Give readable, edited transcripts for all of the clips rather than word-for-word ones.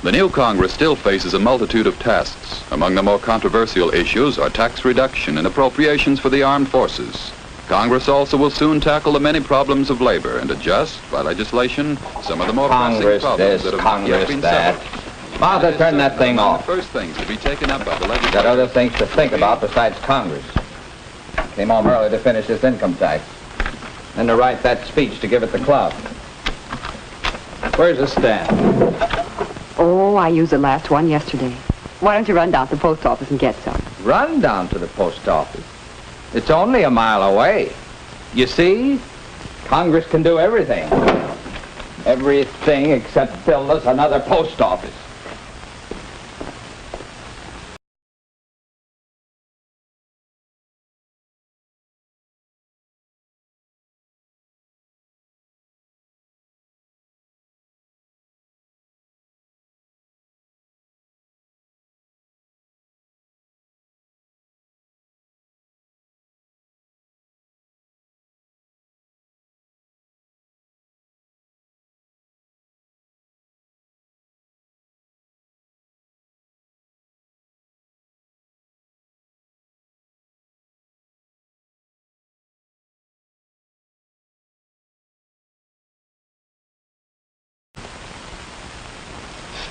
The new Congress still faces a multitude of tasks. Among the more controversial issues are tax reduction and appropriations for the armed forces. Congress also will soon tackle the many problems of labor and adjust, by legislation, some of the more pressing problems that have not yet been settled. Martha, turn that thing off. The first things to be taken up by the legislature. Got other things to think about besides Congress. Came home early to finish this income tax. Then to write that speech to give at the club. Where's the stamp? Oh, I used the last one yesterday. Why don't you run down to the post office and get some? Run down to the post office. It's only a mile away. You see, Congress can do everything. Everything except build us another post office.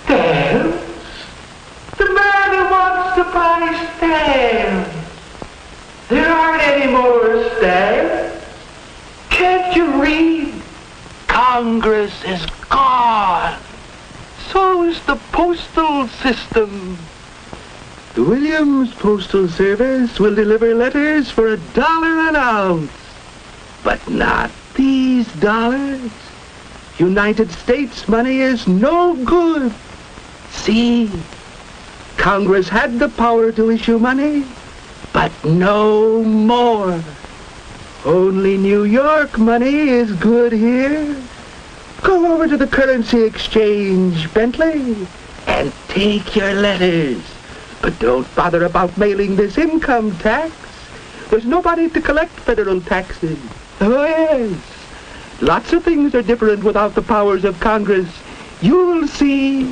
Stamp? The man who wants to buy stamps. There aren't any more stamps. Can't you read? Congress is gone. So is the postal system. The Williams Postal Service will deliver letters for $1 an ounce. But not these dollars. United States money is no good. See, Congress had the power to issue money, but no more. Only New York money is good here. Go over to the currency exchange, Bentley, and take your letters. But don't bother about mailing this income tax. There's nobody to collect federal taxes. Oh, yes. Lots of things are different without the powers of Congress. You'll see.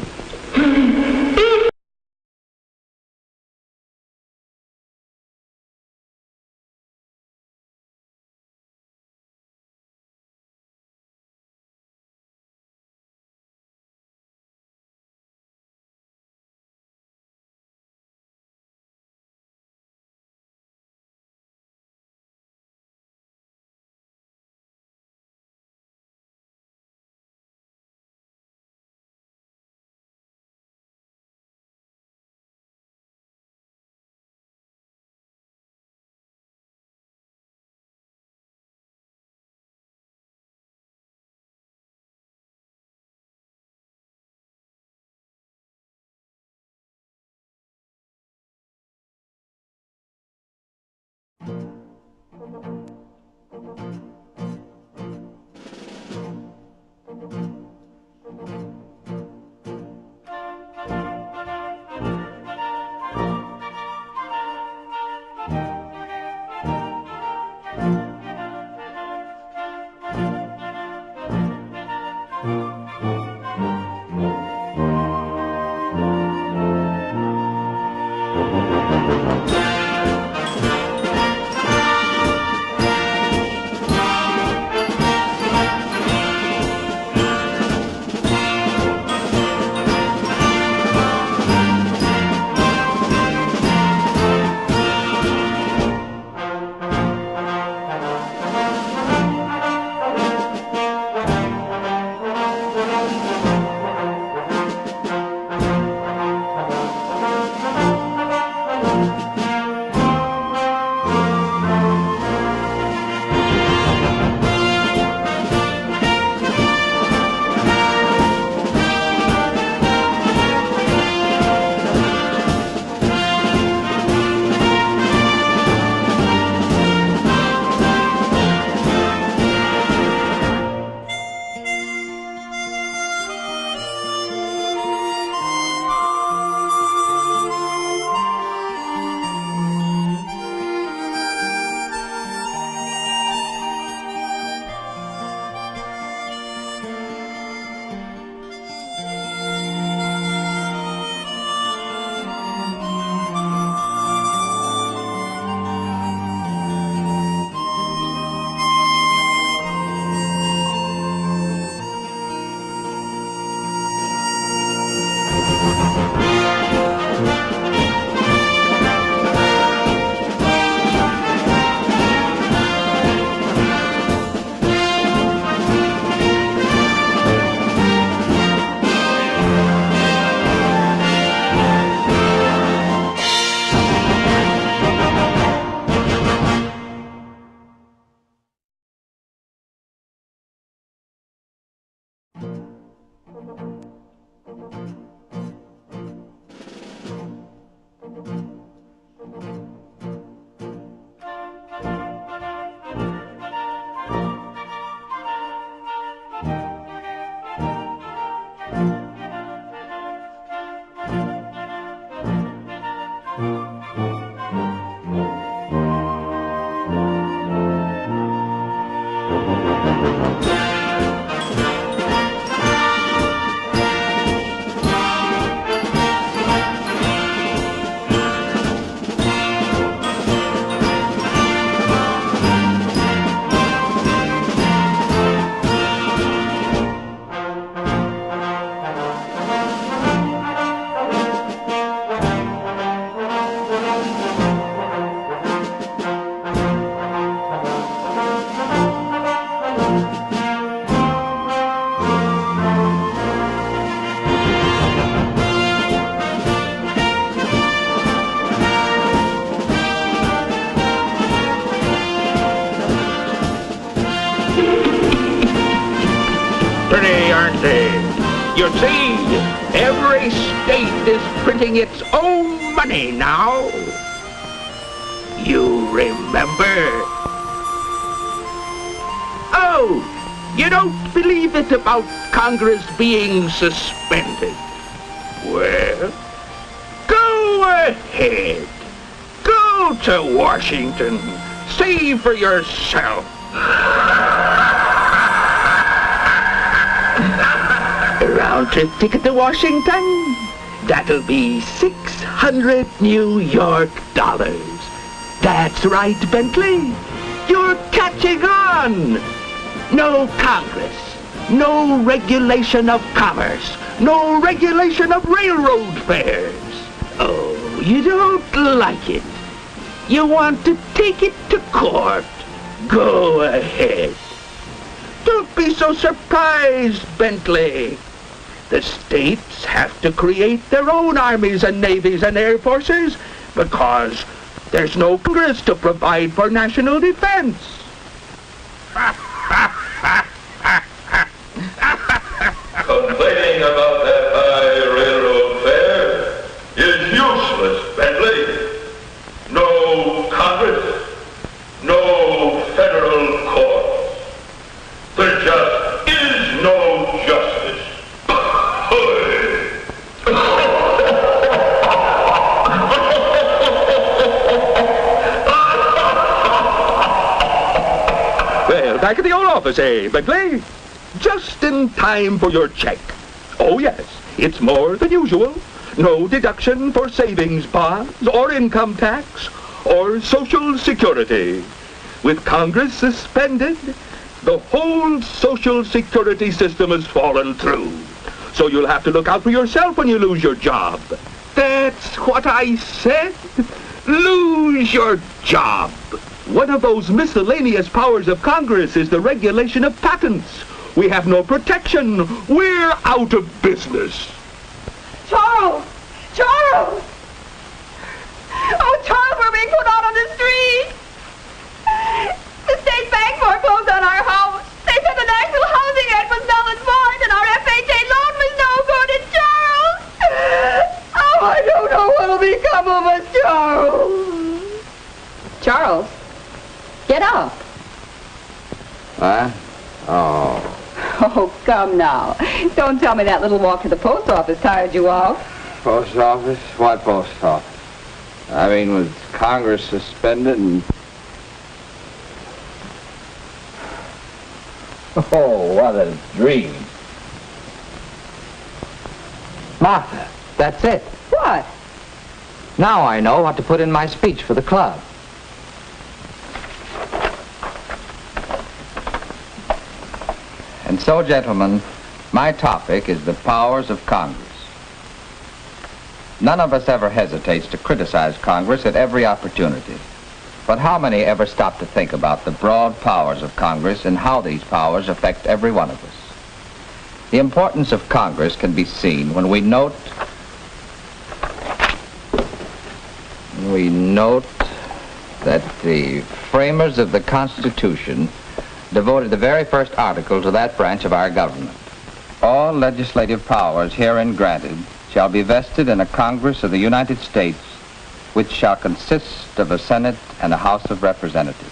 aren't they? You see, every state is printing its own money now. You remember? Oh, you don't believe it about Congress being suspended? Well, go ahead. Go to Washington. See for yourself. A round-trip ticket to Washington? That'll be 600 New York dollars. That's right, Bentley. You're catching on. No Congress. No regulation of commerce. No regulation of railroad fares. Oh, you don't like it. You want to take it to court. Go ahead. Don't be so surprised, Bentley. The states have to create their own armies and navies and air forces because there's no Congress to provide for national defense. Complaining about that high railroad fare is useless, Bentley. No Congress, no federal courts. There just is no justice. Well, back at the old office, eh, Bentley? Just in time for your check. Oh, yes, it's more than usual. No deduction for savings bonds or income tax or Social Security. With Congress suspended, the whole Social Security system has fallen through. So you'll have to look out for yourself when you lose your job. That's what I said. Lose your job. One of those miscellaneous powers of Congress is the regulation of patents. We have no protection. We're out of business. Charles! Charles! Oh, Charles, we're being put out on the street! The state bank foreclosed on our house. They said the National Housing Act was null and void and our FHA loan was no good. And Charles! Oh, I don't know what'll become of us, Charles! Charles, get up. What? Oh. Oh, come now. Don't tell me that little walk to the post office tired you out. Post office? What post office? I mean, was Congress suspended and... Oh, what a dream. Martha, that's it. What? Now I know what to put in my speech for the club. And so, gentlemen, my topic is the powers of Congress. None of us ever hesitates to criticize Congress at every opportunity. But how many ever stop to think about the broad powers of Congress and how these powers affect every one of us? The importance of Congress can be seen when we note that the framers of the Constitution devoted the very first article to that branch of our government. All legislative powers herein granted shall be vested in a Congress of the United States, which shall consist of a Senate and a House of Representatives.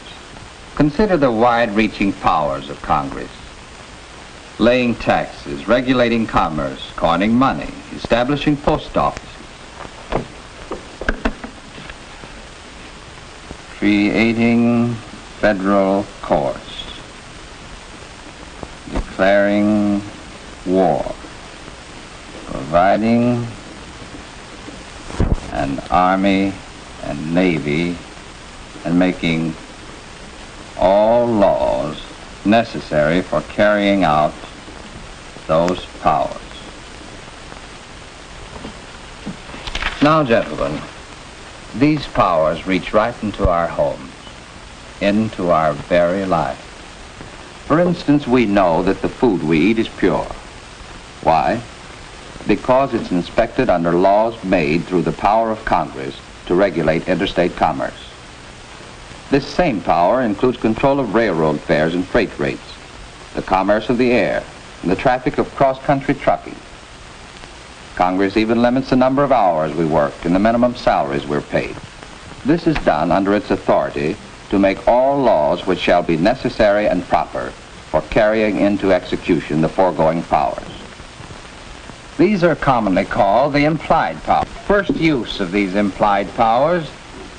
Consider the wide-reaching powers of Congress. Laying taxes, regulating commerce, coining money, establishing post offices, creating federal courts, declaring war, providing an army and navy, and making all laws necessary for carrying out those powers. Now, gentlemen, these powers reach right into our homes, into our very life. For instance, we know that the food we eat is pure. Why? Because it's inspected under laws made through the power of Congress to regulate interstate commerce. This same power includes control of railroad fares and freight rates, the commerce of the air, and the traffic of cross-country trucking. Congress even limits the number of hours we work and the minimum salaries we're paid. This is done under its authority to make all laws which shall be necessary and proper for carrying into execution the foregoing powers. These are commonly called the implied powers. First use of these implied powers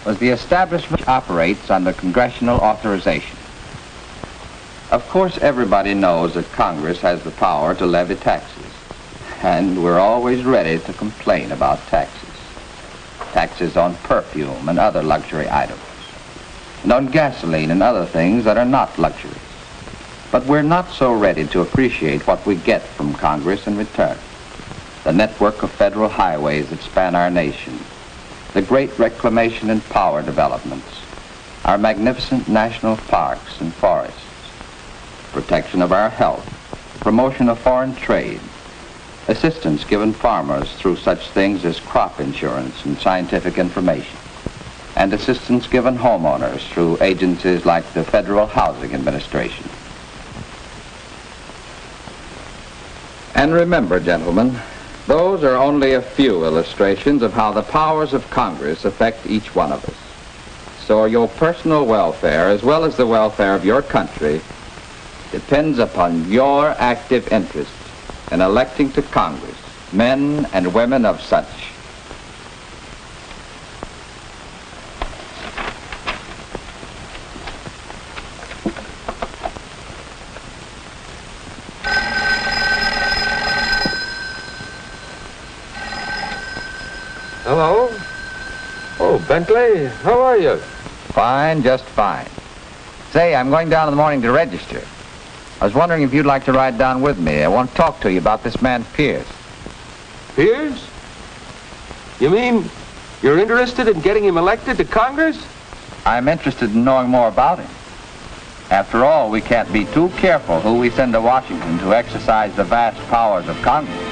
was the establishment which operates under congressional authorization. Of course, everybody knows that Congress has the power to levy taxes, and we're always ready to complain about taxes. Taxes on perfume and other luxury items, and on gasoline and other things that are not luxuries. But we're not so ready to appreciate what we get from Congress in return. The network of federal highways that span our nation, the great reclamation and power developments, our magnificent national parks and forests, protection of our health, promotion of foreign trade, assistance given farmers through such things as crop insurance and scientific information, and assistance given homeowners through agencies like the Federal Housing Administration. And remember, gentlemen, those are only a few illustrations of how the powers of Congress affect each one of us. So your personal welfare, as well as the welfare of your country, depends upon your active interest in electing to Congress men and women of such. Hello? Oh, Bentley, how are you? Fine, just fine. Say, I'm going down in the morning to register. I was wondering if you'd like to ride down with me. I want to talk to you about this man Pierce. Pierce? You mean you're interested in getting him elected to Congress? I'm interested in knowing more about him. After all, we can't be too careful who we send to Washington to exercise the vast powers of Congress.